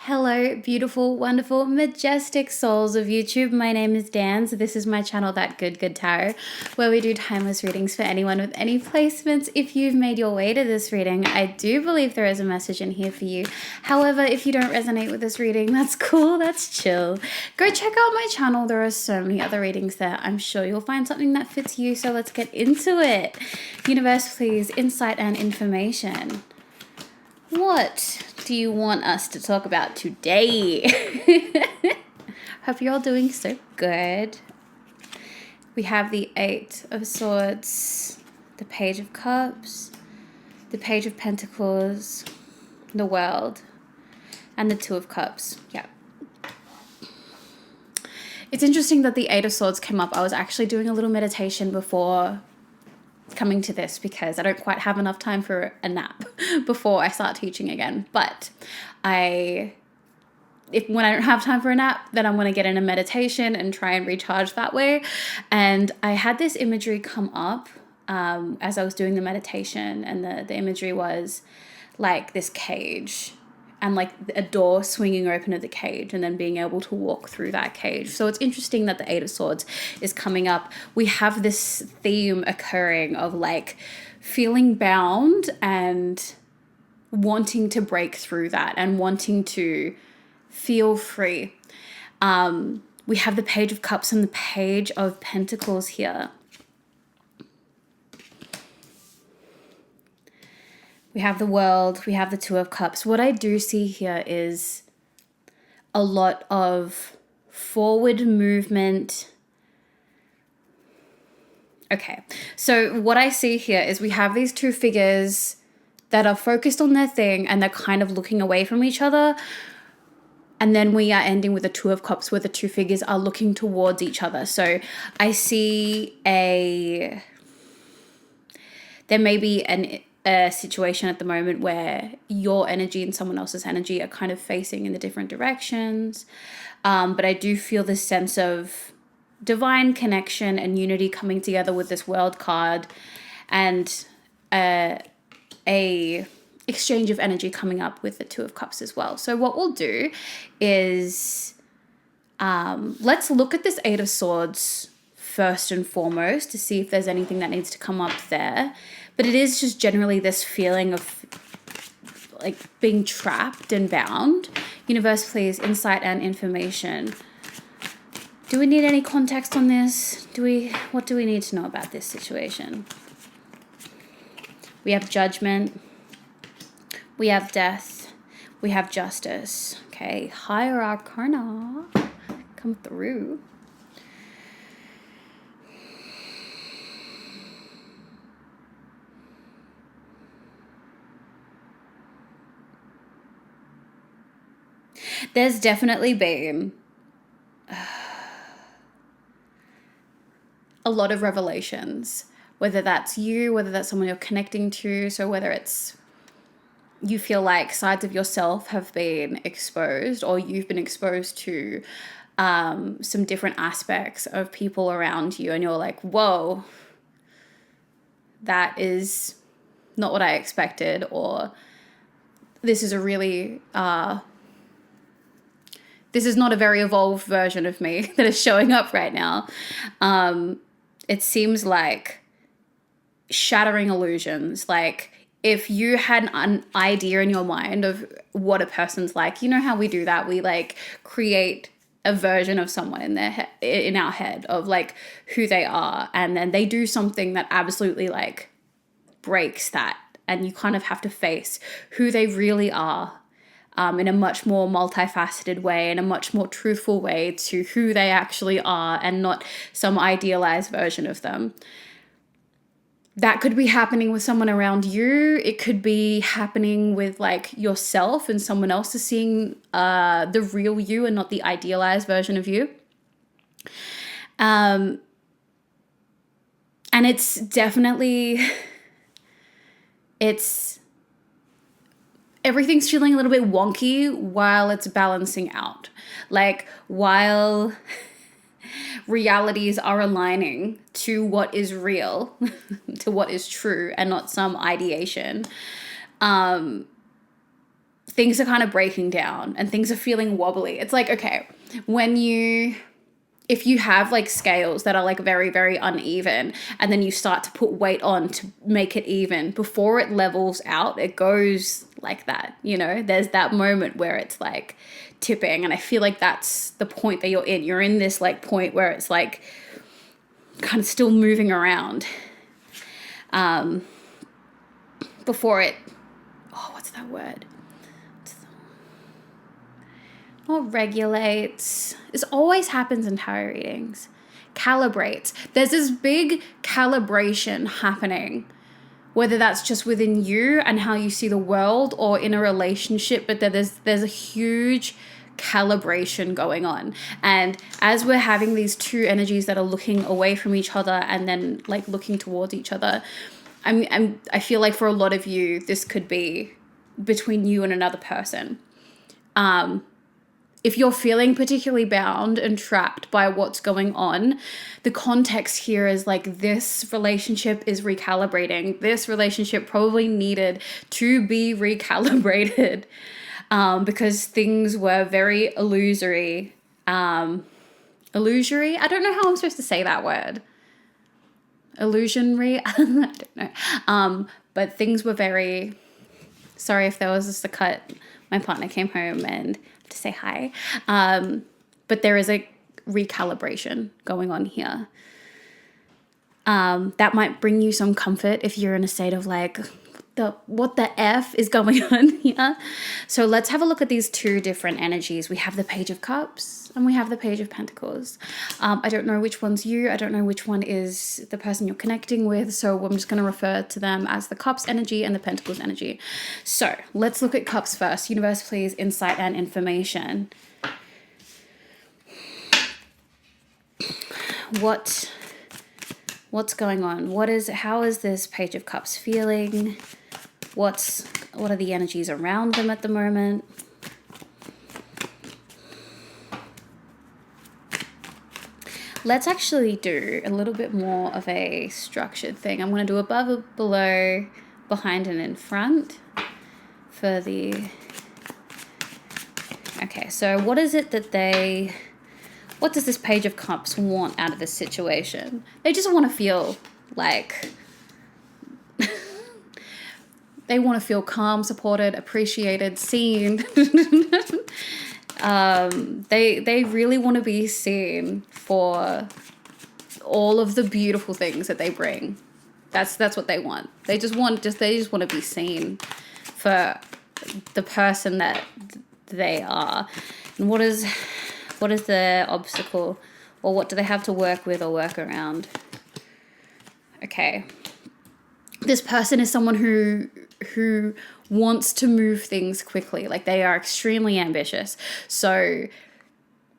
Hello, beautiful, wonderful, majestic souls of YouTube. My name is Dan. So this is my channel, That Good Tarot, where we do timeless readings for anyone with any placements. If you've made your way to this reading, I do believe there is a message in here for you. However, if you don't resonate with this reading, that's cool, that's chill. Go check out my channel. There are so many other readings there. I'm sure you'll find something that fits you. So let's get into it. Universe, please, insight and information. What do you want us to talk about today? Hope you're all doing so good. We have the Eight of Swords, the Page of Cups, the Page of Pentacles, the World, and the Two of Cups. Yeah. It's interesting that the Eight of Swords came up. I was actually doing a little meditation before coming to this because I don't quite have enough time for a nap before I start teaching again. But when I don't have time for a nap, then I'm going to get in a meditation and try and recharge that way. And I had this imagery come up as I was doing the meditation, and the imagery was like this cage and like a door swinging open of the cage and then being able to walk through that cage. So it's interesting that the Eight of Swords is coming up. We have this theme occurring of like feeling bound and wanting to break through that and wanting to feel free. We have the Page of Cups and the Page of Pentacles here. We have the World, we have the Two of Cups. What I do see here is a lot of forward movement. Okay, so what I see here is we have these two figures that are focused on their thing and they're kind of looking away from each other. And then we are ending with the Two of Cups where the two figures are looking towards each other. So I see there may be a situation at the moment where your energy and someone else's energy are kind of facing in the different directions. But I do feel this sense of divine connection and unity coming together with this World card, and a exchange of energy coming up with the Two of Cups as well. So what we'll do is let's look at this Eight of Swords first and foremost to see if there's anything that needs to come up there. But it is just generally this feeling of like being trapped and bound. Universe, please, insight and information. Do we need any context on this? What do we need to know about this situation? We have Judgment. We have Death. We have Justice. Okay, Higher Arcana come through. There's definitely been a lot of revelations, whether that's you, whether that's someone you're connecting to. So whether it's you feel like sides of yourself have been exposed, or you've been exposed to some different aspects of people around you, and you're like, whoa, that is not what I expected, or this is a really this is not a very evolved version of me that is showing up right now. It seems like shattering illusions. Like if you had an idea in your mind of what a person's like, you know how we do that? We like create a version of someone in our head of like who they are. And then they do something that absolutely like breaks that. And you kind of have to face who they really are. In a much more multifaceted way, in a much more truthful way to who they actually are, and not some idealized version of them. That could be happening with someone around you. It could be happening with like yourself, and someone else is seeing the real you and not the idealized version of you. And it's definitely, everything's feeling a little bit wonky while it's balancing out. Like while realities are aligning to what is real, to what is true, and not some ideation. things are kind of breaking down and things are feeling wobbly. It's like, okay, if you have like scales that are like very, very uneven, and then you start to put weight on to make it even, before it levels out, it goes like that, you know? There's that moment where it's like tipping, and I feel like that's the point that you're in. You're in this like point where it's like kind of still moving around before it, what's that word? Not regulates. This always happens in tarot readings. Calibrates. There's this big calibration happening, whether that's just within you and how you see the world, or in a relationship, but there's a huge calibration going on. And as we're having these two energies that are looking away from each other and then like looking towards each other, I feel like for a lot of you, this could be between you and another person. If you're feeling particularly bound and trapped by what's going on, the context here is like this relationship is recalibrating. This relationship probably needed to be recalibrated because things were very illusory. Illusory? I don't know how I'm supposed to say that word. Illusionary? I don't know. But things were very... Sorry if there was just a cut. My partner came home and to say hi. But there is a recalibration going on here. That might bring you some comfort if you're in a state of like, what the F is going on here? So let's have a look at these two different energies. We have the Page of Cups and we have the Page of Pentacles. I don't know which one's you. I don't know which one is the person you're connecting with. So I'm just going to refer to them as the Cups energy and the Pentacles energy. So let's look at Cups first. Universe, please, insight and information. What's going on? How is this Page of Cups feeling? What are the energies around them at the moment? Let's actually do a little bit more of a structured thing. I'm going to do above, below, behind, and in front for the... Okay, so what is it that what does this Page of Cups want out of this situation? They just want to feel like... They want to feel calm, supported, appreciated, seen. They really want to be seen for all of the beautiful things that they bring. That's what they want. They just want to be seen for the person that they are. And what is the obstacle, or what do they have to work with or work around? Okay. This person is someone who wants to move things quickly. Like, they are extremely ambitious. So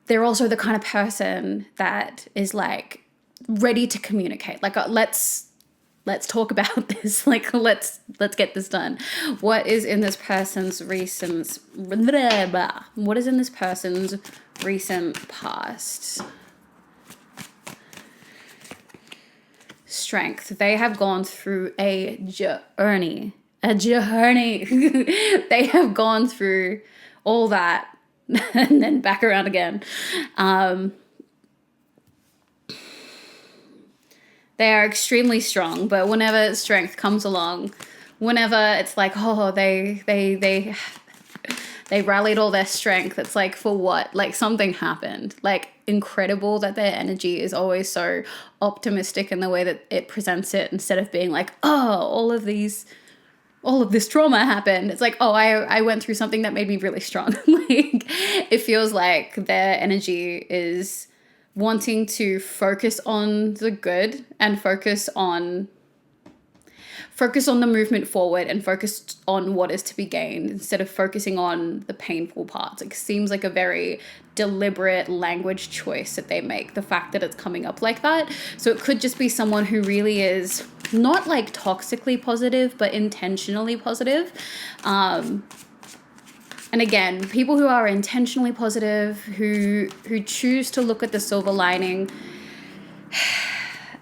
they're also the kind of person that is like ready to communicate. Like, let's talk about this. Like, let's get this done. What is in this person's recent past? Strength. They have gone through a journey. They have gone through all that and then back around again. They are extremely strong, but whenever strength comes along, whenever it's like, oh, they rallied all their strength, it's like, for what? Like, something happened. Like, incredible that their energy is always so optimistic in the way that it presents it, instead of being like, oh, all of this trauma happened. It's like, oh, I went through something that made me really strong. Like, it feels like their energy is wanting to focus on the good and focus on the movement forward and focus on what is to be gained, instead of focusing on the painful parts. It seems like a very deliberate language choice that they make, the fact that it's coming up like that. So it could just be someone who really is not like toxically positive, but intentionally positive. And again, people who are intentionally positive, who choose to look at the silver lining,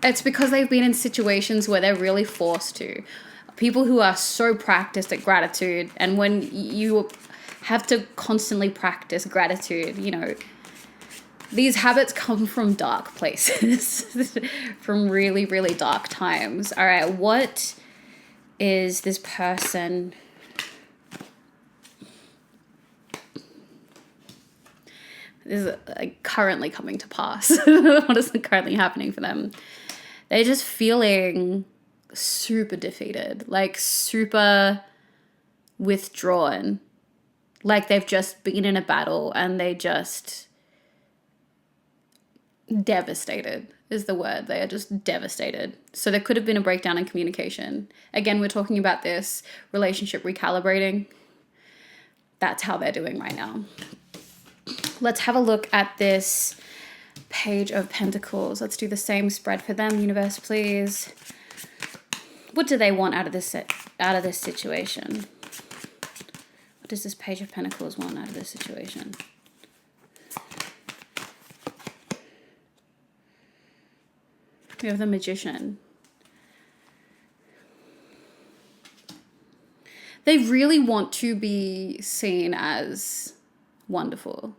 it's because they've been in situations where they're really forced to. People who are so practiced at gratitude, and when you have to constantly practice gratitude. You know, these habits come from dark places, from really, really dark times. All right, what is this person? Is like currently coming to pass? What is currently happening for them? They're just feeling super defeated, like super withdrawn, like they've just been in a battle and they just devastated is the word. They are just devastated. So there could have been a breakdown in communication. Again, we're talking about this relationship recalibrating. That's how they're doing right now. Let's have a look at this Page of Pentacles. Let's do the same spread for them, universe, please. What do they want out of this situation? What does this Page of Pentacles want out of this situation? We have the Magician. They really want to be seen as wonderful.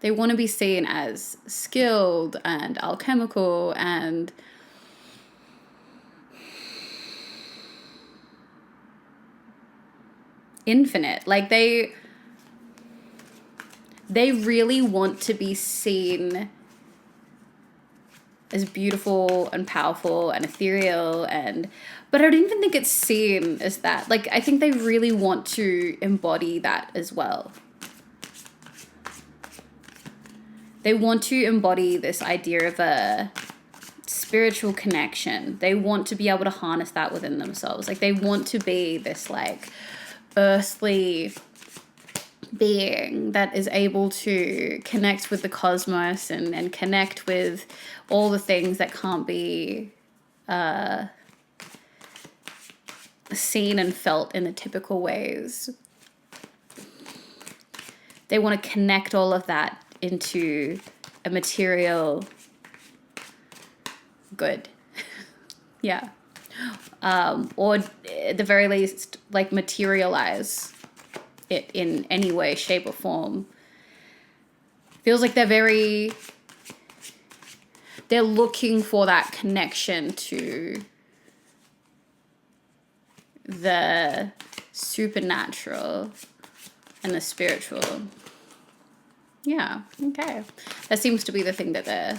They want to be seen as skilled and alchemical and infinite. Like they really want to be seen as beautiful and powerful and ethereal, but I don't even think it's seen as that. Like, I think they really want to embody that as well. They want to embody this idea of a spiritual connection. They want to be able to harness that within themselves. Like, they want to be this like earthly being that is able to connect with the cosmos and connect with all the things that can't be seen and felt in the typical ways. They want to connect all of that into a material good. Yeah. Or at the very least, like, materialize it in any way, shape, or form. Feels like they're looking for that connection to the supernatural and the spiritual. Yeah, okay. That seems to be the thing that they're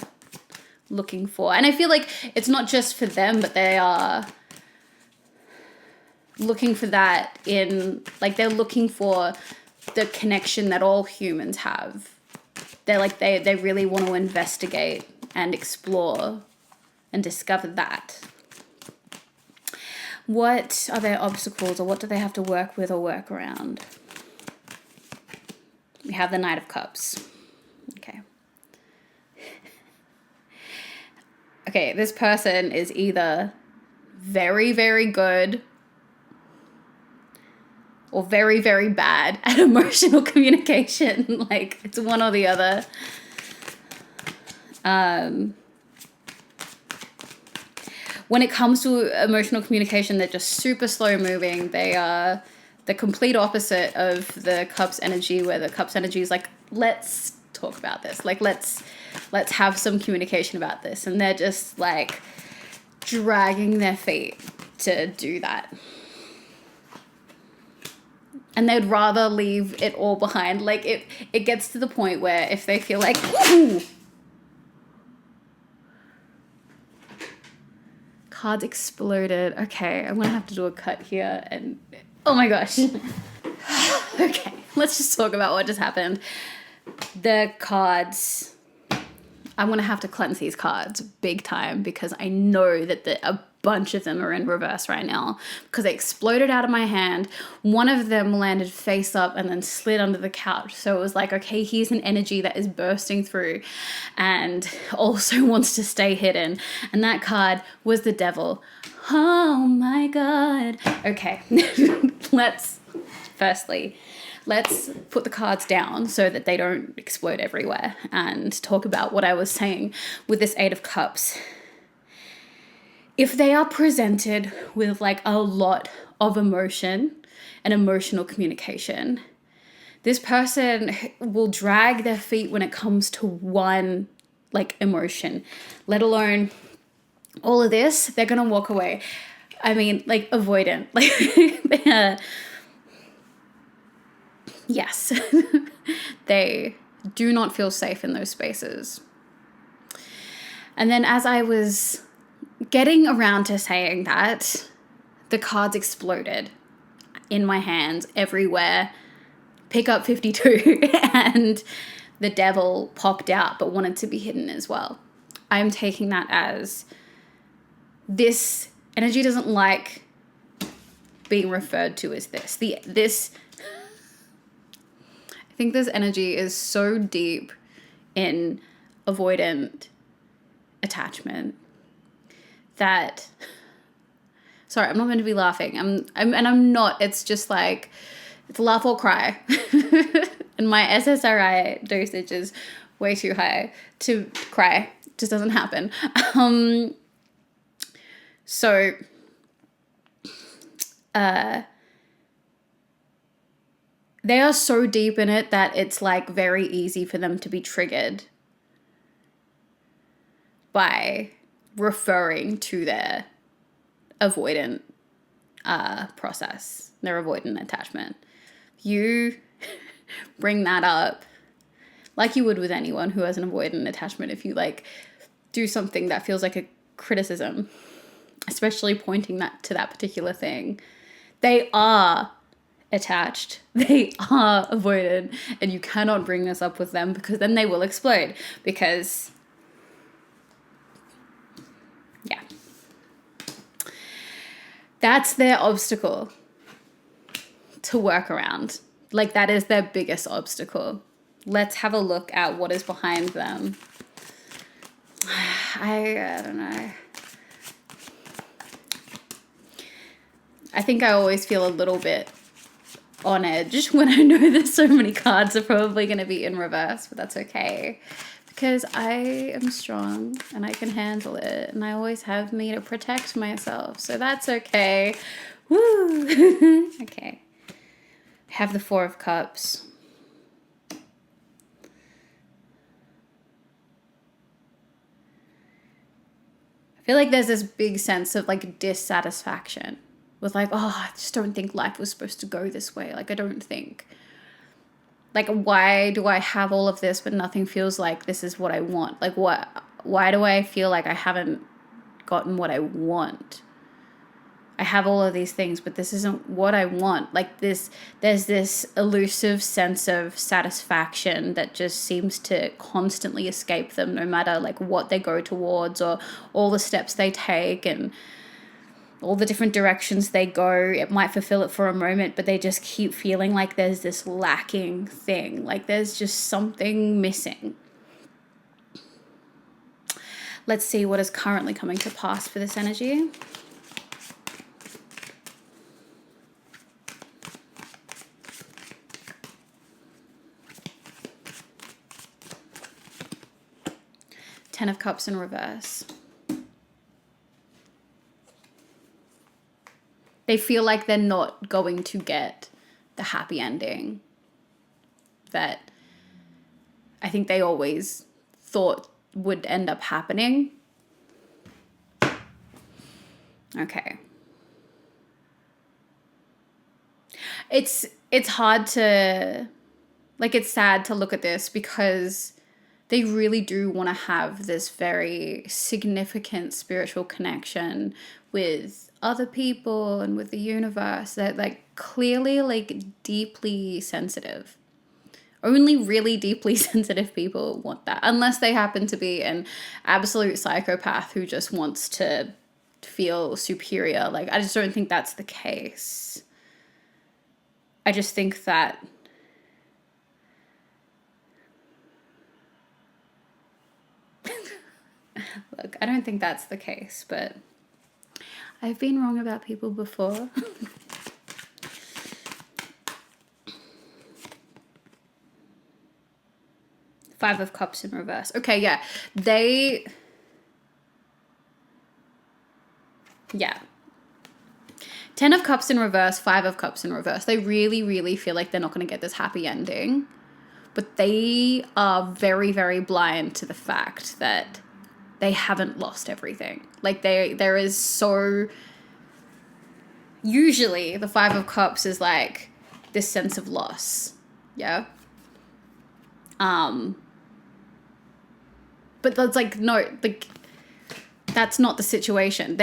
looking for. And I feel like it's not just for them, but they are looking for that in, like, they're looking for the connection that all humans have. They're like, they really want to investigate and explore and discover that. What are their obstacles, or what do they have to work with or work around? We have the Knight of Cups. Okay. Okay, this person is either very, very good or very, very bad at emotional communication. Like, it's one or the other. When it comes to emotional communication, they're just super slow moving. They are the complete opposite of the Cups energy, where the Cups energy is like, let's talk about this. Like, let's have some communication about this. And they're just like dragging their feet to do that. And they'd rather leave it all behind. Like, it gets to the point where if they feel like, ooh, cards exploded. Okay, I'm gonna have to do a cut here. And oh my gosh. Okay, let's just talk about what just happened. The cards, I'm gonna have to cleanse these cards big time, because I know that a bunch of them are in reverse right now, because they exploded out of my hand. One of them landed face up and then slid under the couch. So it was like, okay, here's an energy that is bursting through and also wants to stay hidden. And that card was the Devil. Oh my God. Okay, let's put the cards down so that they don't explode everywhere, and talk about what I was saying with this Eight of Cups. If they are presented with like a lot of emotion, and emotional communication. This person will drag their feet when it comes to one like emotion, let alone all of this. They're going to walk away. I mean, like avoidant, like yes, they do not feel safe in those spaces. And then as I was getting around to saying that, the cards exploded in my hands everywhere. Pick up 52 and the devil popped out but wanted to be hidden as well. I'm taking that as this energy doesn't like being referred to as this. I think this energy is so deep in avoidant attachment that, sorry, I'm not meant to be laughing. I'm not. It's just like, it's laugh or cry. And my SSRI dosage is way too high to cry. It just doesn't happen. So they are so deep in it that it's like very easy for them to be triggered by referring to their avoidant process, their avoidant attachment. You bring that up like you would with anyone who has an avoidant attachment. If you like do something that feels like a criticism, especially pointing that to that particular thing, they are attached, they are avoidant, and you cannot bring this up with them because then they will explode. Because yeah, that's their obstacle to work around. Like, that is their biggest obstacle. Let's have a look at what is behind them. I don't know. I think I always feel a little bit on edge when I know that so many cards are probably going to be in reverse, but that's okay. Because I am strong and I can handle it. And I always have me to protect myself. So that's okay. Woo! Okay. I have the Four of Cups. I feel like there's this big sense of like dissatisfaction with like, oh, I just don't think life was supposed to go this way. Like, I don't think. Like, why do I have all of this but nothing feels like this is what I want? Like, why do I feel like I haven't gotten what I want? I have all of these things, but this isn't what I want. Like, there's this elusive sense of satisfaction that just seems to constantly escape them, no matter like what they go towards or all the steps they take and all the different directions they go. It might fulfill it for a moment, but they just keep feeling like there's this lacking thing. Like, there's just something missing. Let's see what is currently coming to pass for this energy. Ten of Cups in reverse. They feel like they're not going to get the happy ending that I think they always thought would end up happening. Okay. It's hard to, like, it's sad to look at this because they really do want to have this very significant spiritual connection with other people and with the universe. They're like clearly like deeply sensitive. Only really deeply sensitive people want that, unless they happen to be an absolute psychopath who just wants to feel superior. Like, I just don't think that's the case. I just think that look, I don't think that's the case, but I've been wrong about people before. Five of Cups in reverse. Okay, yeah. Ten of Cups in reverse, Five of Cups in reverse. They really, really feel like they're not going to get this happy ending. But they are very, very blind to the fact that they haven't lost everything. Like there is so... Usually the Five of Cups is like this sense of loss. Yeah. But that's like, no, like, that's not the situation.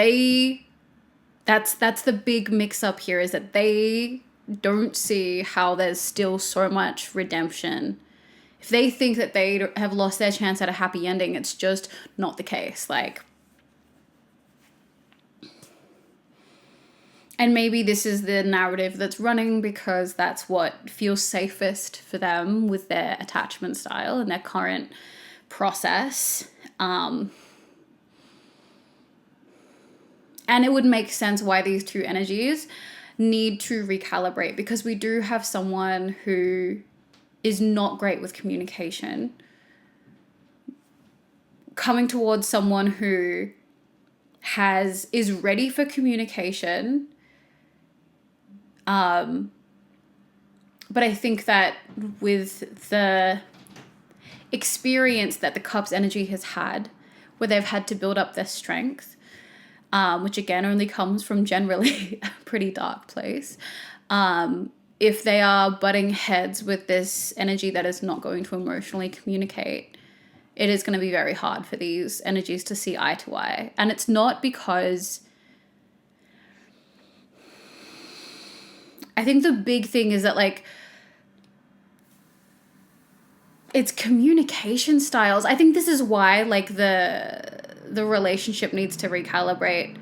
That's the big mix up here, is that they don't see how there's still so much redemption. If they think that they have lost their chance at a happy ending, it's just not the case. Like, and maybe this is the narrative that's running because that's what feels safest for them with their attachment style and their current process. And it would make sense why these two energies need to recalibrate, because we do have someone who is not great with communication coming towards someone who is ready for communication. But I think that with the experience that the Cups energy has had, where they've had to build up their strength, which again only comes from generally a pretty dark place, if they are butting heads with this energy that is not going to emotionally communicate, it is going to be very hard for these energies to see eye to eye. And it's not because... I think the big thing is that, like, it's communication styles. I think this is why, like, the relationship needs to recalibrate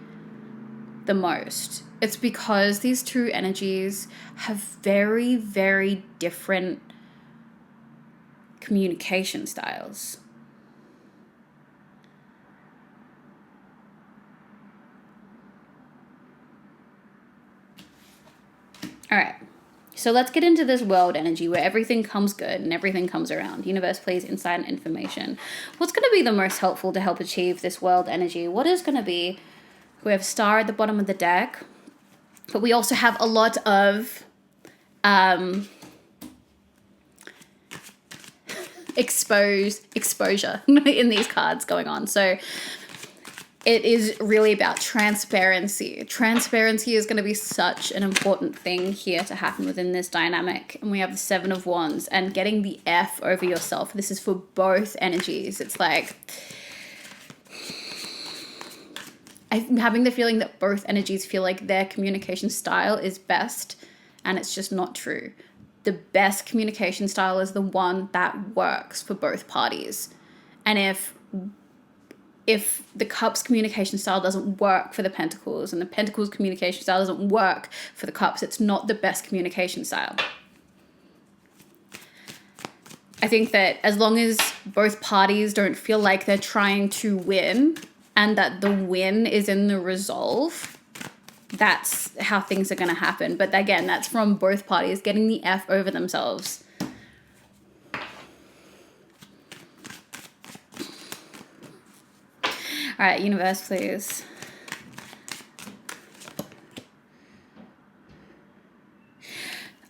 the most. It's because these two energies have very, very different communication styles. All right. So let's get into this world energy where everything comes good and everything comes around. Universe, please, insight and information. What's going to be the most helpful to help achieve this world energy? What is going to be... We have Star at the bottom of the deck, but we also have a lot of exposure in these cards going on. So it is really about transparency. Transparency is going to be such an important thing here to happen within this dynamic. And we have the Seven of Wands and getting the F over yourself. This is for both energies. It's like... I'm having the feeling that both energies feel like their communication style is best, and it's just not true. The best communication style is the one that works for both parties. And if the Cups communication style doesn't work for the Pentacles and the Pentacles communication style doesn't work for the Cups, it's not the best communication style. I think that as long as both parties don't feel like they're trying to win and that the win is in the resolve, that's how things are going to happen. But again, that's from both parties getting the F over themselves. All right, universe, please.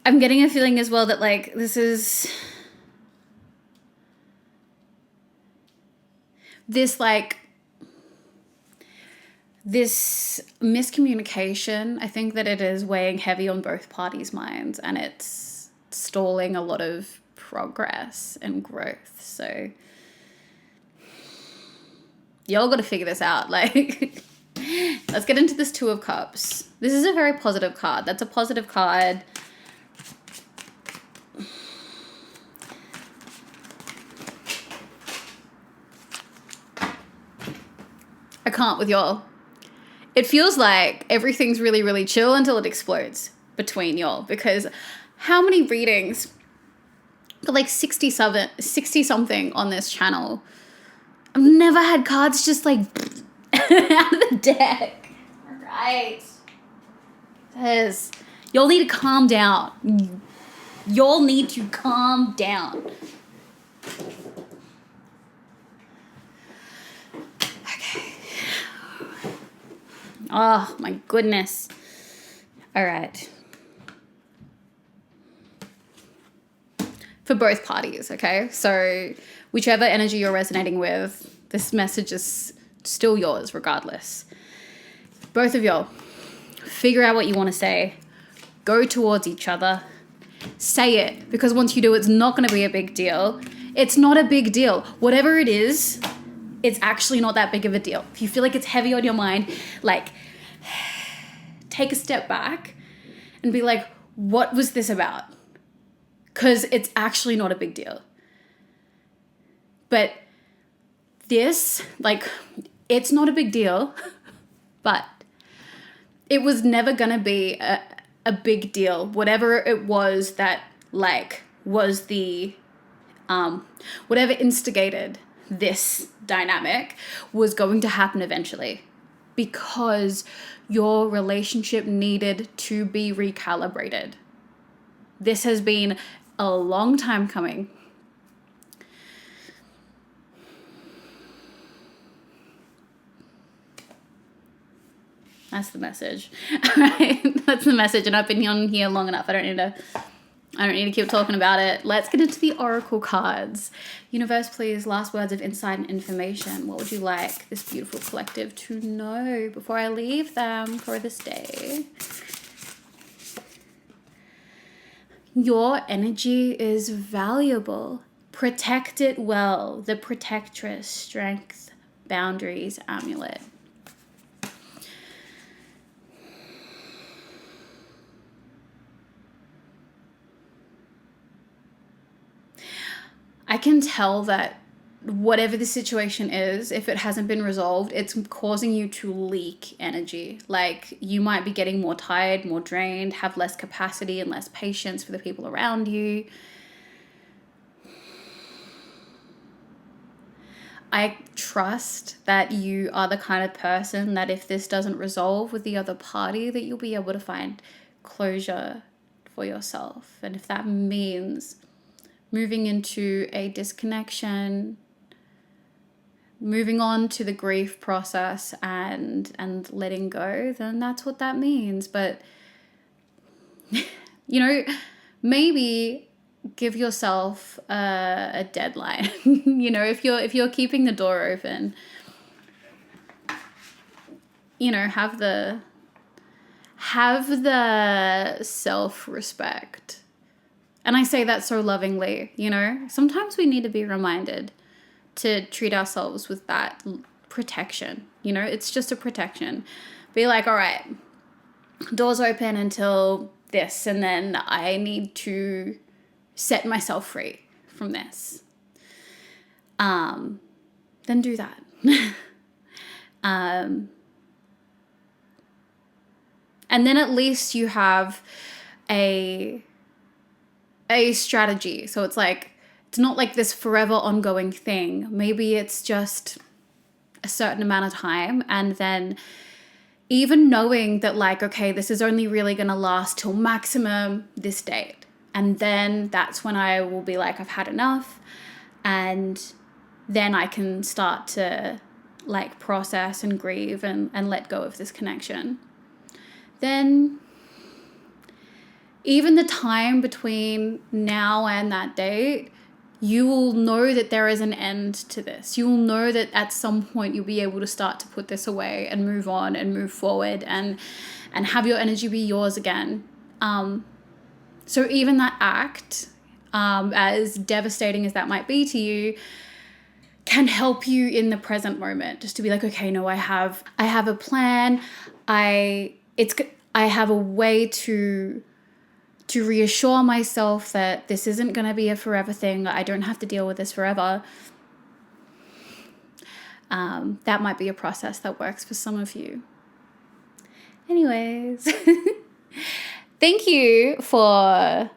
I'm getting a feeling as well that, like, this is... This miscommunication, I think that it is weighing heavy on both parties' minds, and it's stalling a lot of progress and growth. So y'all got to figure this out. Like, let's get into this Two of Cups. This is a very positive card. That's a positive card. I can't with y'all. It feels like everything's really, really chill until it explodes between y'all, because how many readings, like 60 something on this channel, I've never had cards just like out of the deck. All right. Y'all need to calm down. Y'all need to calm down. Oh, my goodness. All right. For both parties, okay? So whichever energy you're resonating with, this message is still yours regardless. Both of y'all, figure out what you want to say. Go towards each other. Say it, because once you do, it's not going to be a big deal. It's not a big deal. Whatever it is, it's actually not that big of a deal. If you feel like it's heavy on your mind, like, take a step back and be like, what was this about? Because it's actually not a big deal. But this, like, it's not a big deal, but it was never going to be a big deal. Whatever it was that, like, was the, whatever instigated this dynamic was going to happen eventually, because your relationship needed to be recalibrated. This has been a long time coming. That's the message. All right, that's the message, and I've been on here long enough. I don't need to keep talking about it. Let's get into the oracle cards. Universe, please, last words of insight and information. What would you like this beautiful collective to know before I leave them for this day? Your energy is valuable. Protect it well. The Protectress, Strength, Boundaries, Amulet. I can tell that whatever the situation is, if it hasn't been resolved, it's causing you to leak energy. Like, you might be getting more tired, more drained, have less capacity and less patience for the people around you. I trust that you are the kind of person that if this doesn't resolve with the other party, that you'll be able to find closure for yourself. And if that means moving into a disconnection, moving on to the grief process and letting go, then that's what that means. But, you know, maybe give yourself a deadline. You know, if you're keeping the door open, you know, have the self-respect. And I say that so lovingly, you know. Sometimes we need to be reminded to treat ourselves with that protection. You know, it's just a protection. Be like, all right, doors open until this, and then I need to set myself free from this. Then do that. And then at least you have a strategy. So it's like, it's not like this forever ongoing thing. Maybe it's just a certain amount of time. And then even knowing that, like, okay, this is only really going to last till maximum this date. And then that's when I will be like, I've had enough. And then I can start to, like, process and grieve and let go of this connection. Then even the time between now and that date, you will know that there is an end to this. You will know that at some point you'll be able to start to put this away and move on and move forward and have your energy be yours again. So even that act, as devastating as that might be to you, can help you in the present moment. Just to be like, okay, no, I have a plan. I have a way to reassure myself that this isn't going to be a forever thing. I don't have to deal with this forever. That might be a process that works for some of you. Anyways, thank you for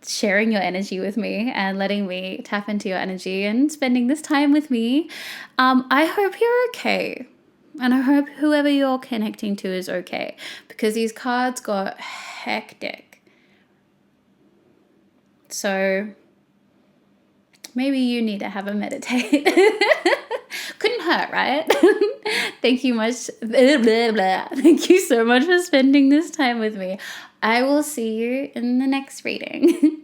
sharing your energy with me and letting me tap into your energy and spending this time with me. I hope you're okay. And I hope whoever you're connecting to is okay, because these cards got hectic. So maybe you need to have a meditate. Couldn't hurt, right? Thank you much. Thank you so much for spending this time with me. I will see you in the next reading.